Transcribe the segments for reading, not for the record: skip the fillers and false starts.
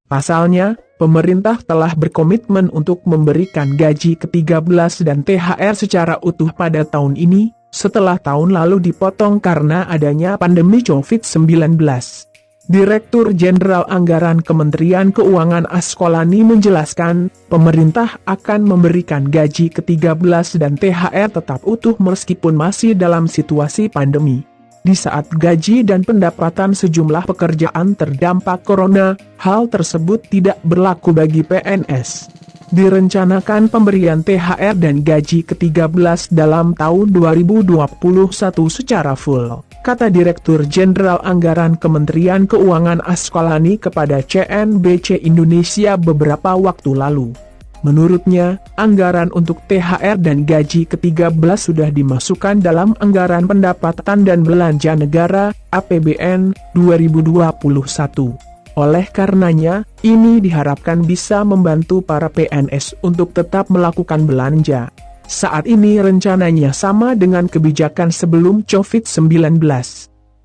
Pasalnya, pemerintah telah berkomitmen untuk memberikan gaji ke-13 dan THR secara utuh pada tahun ini, setelah tahun lalu dipotong karena adanya pandemi COVID-19. Direktur Jenderal Anggaran Kementerian Keuangan Askolani menjelaskan, pemerintah akan memberikan gaji ke-13 dan THR tetap utuh meskipun masih dalam situasi pandemi. Di saat gaji dan pendapatan sejumlah pekerjaan terdampak corona, hal tersebut tidak berlaku bagi PNS. Direncanakan pemberian THR dan gaji ke-13 dalam tahun 2021 secara full, kata Direktur Jenderal Anggaran Kementerian Keuangan Askolani kepada CNBC Indonesia beberapa waktu lalu. Menurutnya, anggaran untuk THR dan gaji ke-13 sudah dimasukkan dalam Anggaran Pendapatan dan Belanja Negara (APBN) 2021. Oleh karenanya, ini diharapkan bisa membantu para PNS untuk tetap melakukan belanja. Saat ini rencananya sama dengan kebijakan sebelum COVID-19.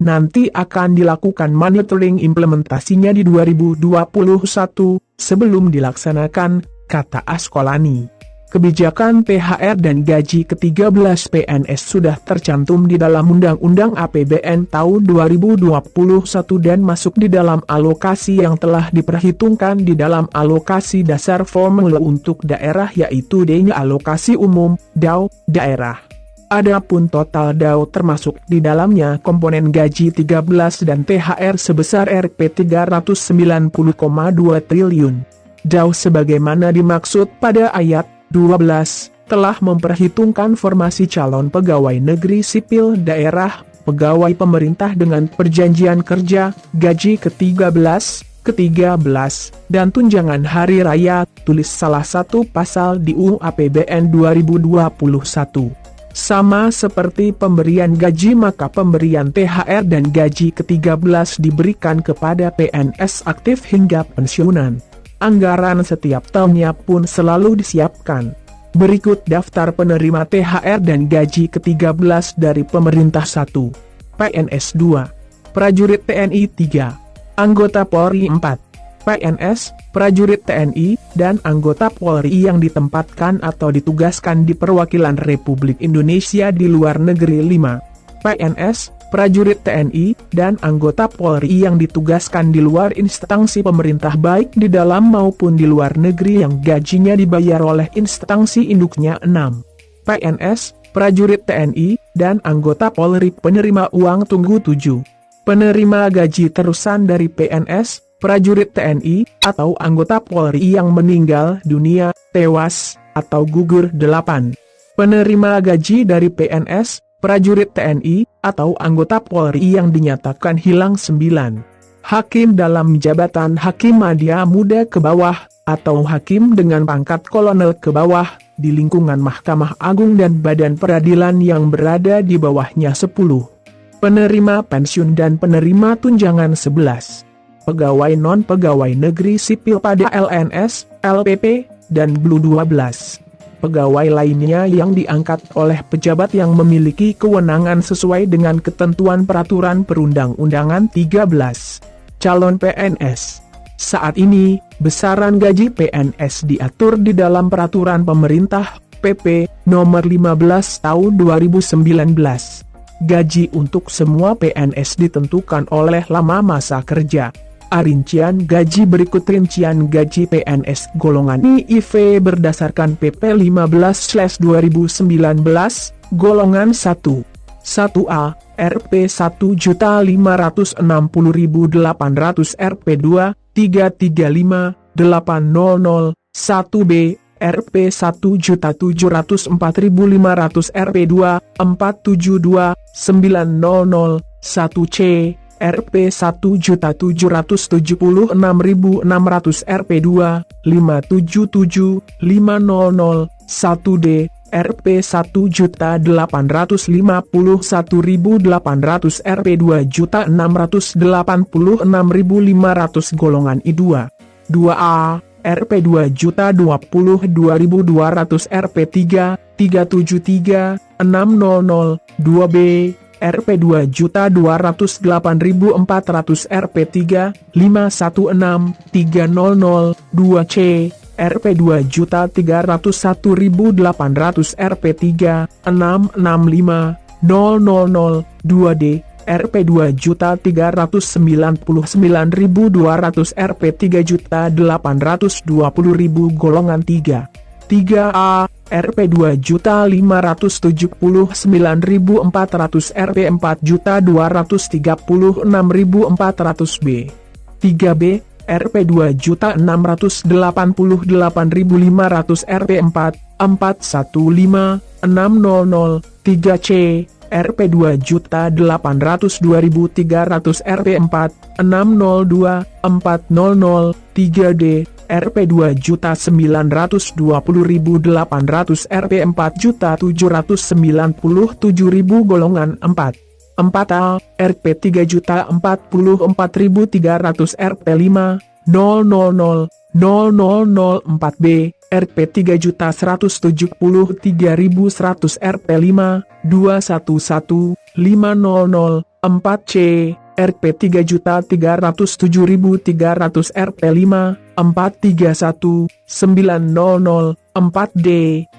Nanti akan dilakukan monitoring implementasinya di 2021 sebelum dilaksanakan, kata Askolani. Kebijakan THR dan gaji ke-13 PNS sudah tercantum di dalam Undang-Undang APBN tahun 2021 dan masuk di dalam alokasi yang telah diperhitungkan di dalam alokasi dasar formula untuk daerah yaitu D-nya alokasi umum, DAU, daerah. Adapun total DAU termasuk di dalamnya komponen gaji 13 dan THR sebesar Rp 390,2 triliun. DAU sebagaimana dimaksud pada ayat 12, telah memperhitungkan formasi calon pegawai negeri sipil daerah, pegawai pemerintah dengan perjanjian kerja, gaji ke-13, ke-13, dan tunjangan hari raya, tulis salah satu pasal di UU APBN 2021. Sama seperti pemberian gaji maka pemberian THR dan gaji ke-13 diberikan kepada PNS aktif hingga pensiunan. Anggaran setiap tahunnya pun selalu disiapkan. Berikut daftar penerima THR dan gaji ke-13 dari pemerintah 1. PNS 2. Prajurit TNI 3. Anggota Polri 4. PNS, prajurit TNI, dan anggota Polri yang ditempatkan atau ditugaskan di perwakilan Republik Indonesia di luar negeri 5. PNS, prajurit TNI, dan anggota Polri yang ditugaskan di luar instansi pemerintah baik di dalam maupun di luar negeri yang gajinya dibayar oleh instansi induknya 6. PNS, prajurit TNI, dan anggota Polri penerima uang tunggu 7. Penerima gaji terusan dari PNS, prajurit TNI, atau anggota Polri yang meninggal dunia, tewas, atau gugur 8. Penerima gaji dari PNS, prajurit TNI, atau anggota Polri yang dinyatakan hilang 9. Hakim dalam jabatan hakim madya muda ke bawah, atau hakim dengan pangkat kolonel ke bawah, di lingkungan Mahkamah Agung dan Badan Peradilan yang berada di bawahnya 10. Penerima pensiun dan penerima tunjangan 11. Pegawai non-pegawai negeri sipil pada LNS, LPP, dan BLU 12. Pegawai lainnya yang diangkat oleh pejabat yang memiliki kewenangan sesuai dengan ketentuan peraturan perundang-undangan 13. Calon PNS. Saat ini, besaran gaji PNS diatur di dalam peraturan pemerintah, PP, nomor 15 tahun 2019. Gaji untuk semua PNS ditentukan oleh lama masa kerja. Rincian gaji berikut rincian gaji PNS golongan IV berdasarkan PP 15/2019, golongan 1. 1A, Rp 1.560.800 Rp2, 335.800, 1B, Rp 1.704.500 Rp2, 472.900, 1C, Rp 1.776.600 Rp2, 577.500, 1D, Rp 1.851.800 Rp 2.686.500 golongan I2. 2A, Rp 2.022.200 Rp3, 373.600, 2B, Rp 2.208.400, Rp 3.516.300, 2C, Rp 2.301.800, Rp 3.665.000, 2D, Rp 2.399.200, Rp 3.820.000 golongan 3. 3A, Rp 2.579.400, Rp 4.236.400, B. 3B, Rp 2.688.500, Rp 4.415.600, 3C, Rp 2.802.300, Rp 4.602.400, 3D, Rp 2.920.800, Rp 4.797.000 golongan 4. 4A, Rp 3.044.300, Rp 5.000.004B, Rp 3.173.100, Rp 5.211.500, 4C, Rp 3.307.300, Rp 5.431.900, 4D,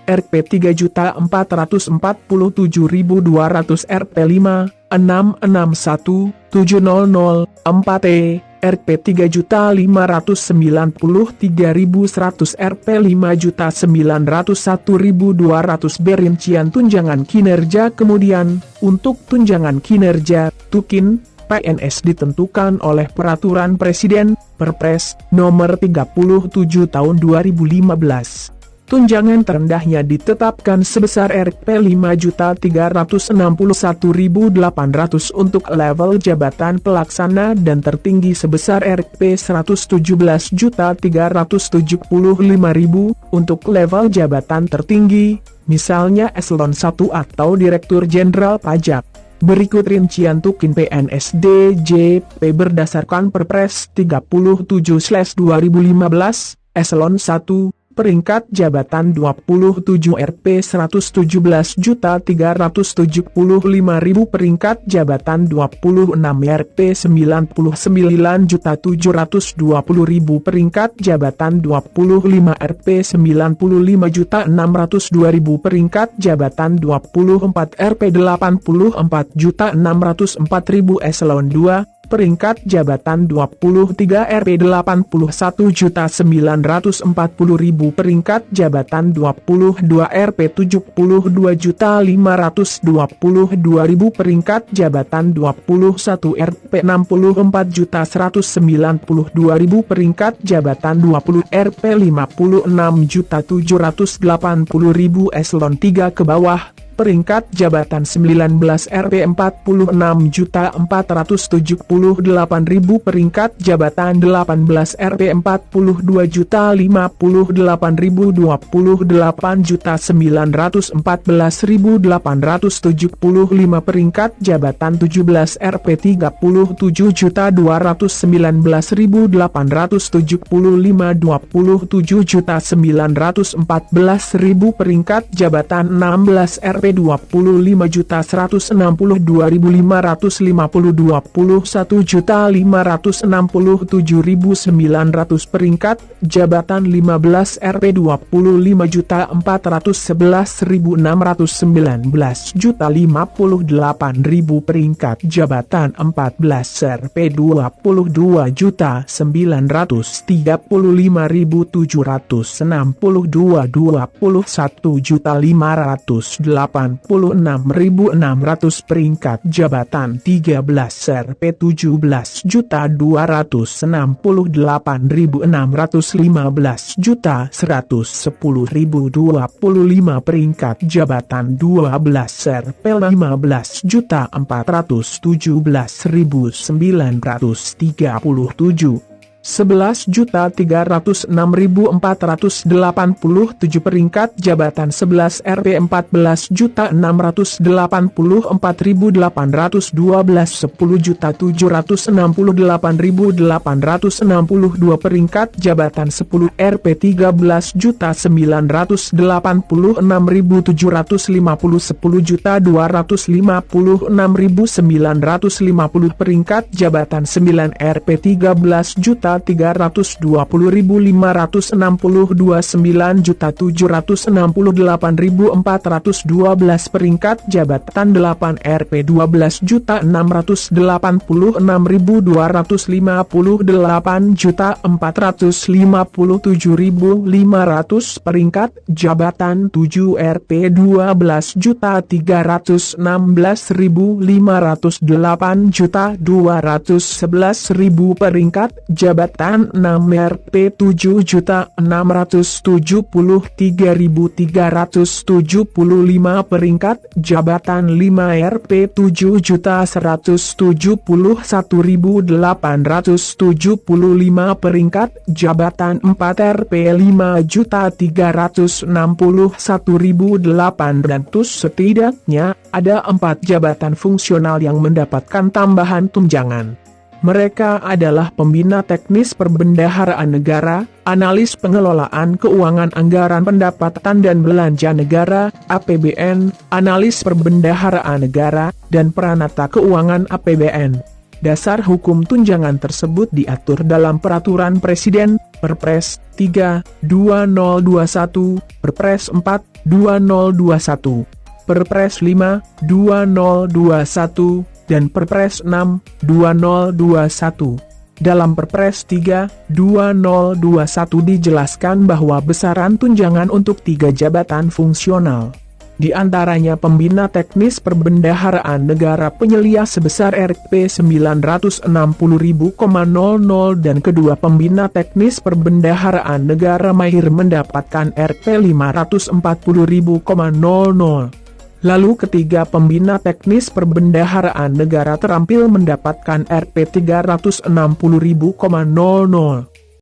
Rp 3.447.200, Rp 5.661.700, 4E, Rp 3.593.100, Rp 5.901.200, B. Rincian tunjangan kinerja. Kemudian, untuk tunjangan kinerja, Tukin, PNS ditentukan oleh Peraturan Presiden, Perpres, Nomor 37 Tahun 2015. Tunjangan terendahnya ditetapkan sebesar Rp 5.361.800 untuk level jabatan pelaksana dan tertinggi sebesar Rp 117.375.000 untuk level jabatan tertinggi, misalnya Eselon 1 atau Direktur Jenderal Pajak. Berikut rincian Tukin PNS DJP berdasarkan Perpres 37/2015, Eselon 1, peringkat jabatan 27 Rp 117.375.000, peringkat jabatan 26 Rp 99.720.000, peringkat jabatan 25 Rp 95.602.000, peringkat jabatan 24 Rp 84.604.000, Eselon 2, peringkat jabatan 23 Rp 81.940.000, peringkat jabatan 22 Rp 72.522.000, peringkat jabatan 21 Rp 64.192.000, peringkat jabatan 20 Rp 56.780.000, Eselon 3 ke bawah, peringkat jabatan 19 Rp 46.478.000, peringkat jabatan 18 Rp 42.058.914.875, peringkat jabatan 17 Rp 37.219.875, 27.914.000, peringkat jabatan 16 Rp 25.162.550, 21.567.900, peringkat jabatan 15 Rp 25.411.619, 1.058.000, peringkat jabatan 14 Rp 22.935.762, 21.586.600, peringkat jabatan 13 Rp 17.268.615, 110.025, peringkat jabatan 12 Rp 15.417.937, 11.306.487 peringkat jabatan 11 Rp 14.684.812 10.768.862 peringkat jabatan 10 Rp 13.986.750 10.256.950 peringkat jabatan 9 Rp 13.320.562 9.768.412 peringkat jabatan 8 Rp 12.688.457.500 peringkat jabatan 7 Rp 12.316.508.211.000 peringkat jabatan 6 Rp 7.673.375 peringkat jabatan 5 Rp 7.171.875 peringkat jabatan 4 Rp 5.361.800 setidaknya ada 4 jabatan fungsional yang mendapatkan tambahan tunjangan. Mereka adalah Pembina Teknis Perbendaharaan Negara, Analis Pengelolaan Keuangan Anggaran Pendapatan dan Belanja Negara, APBN, Analis Perbendaharaan Negara, dan Peranata Keuangan APBN. Dasar hukum tunjangan tersebut diatur dalam Peraturan Presiden, Perpres 3/2021, Perpres 4/2021, Perpres 5/2021, dan Perpres 6/2021. Dalam Perpres 3/2021 dijelaskan bahwa besaran tunjangan untuk 3 jabatan fungsional, di antaranya Pembina Teknis Perbendaharaan Negara penyelia sebesar Rp 960.000,00 dan kedua Pembina Teknis Perbendaharaan Negara Mahir mendapatkan Rp 540.000,00. Lalu ketiga Pembina Teknis Perbendaharaan Negara Terampil mendapatkan Rp 360.000,00.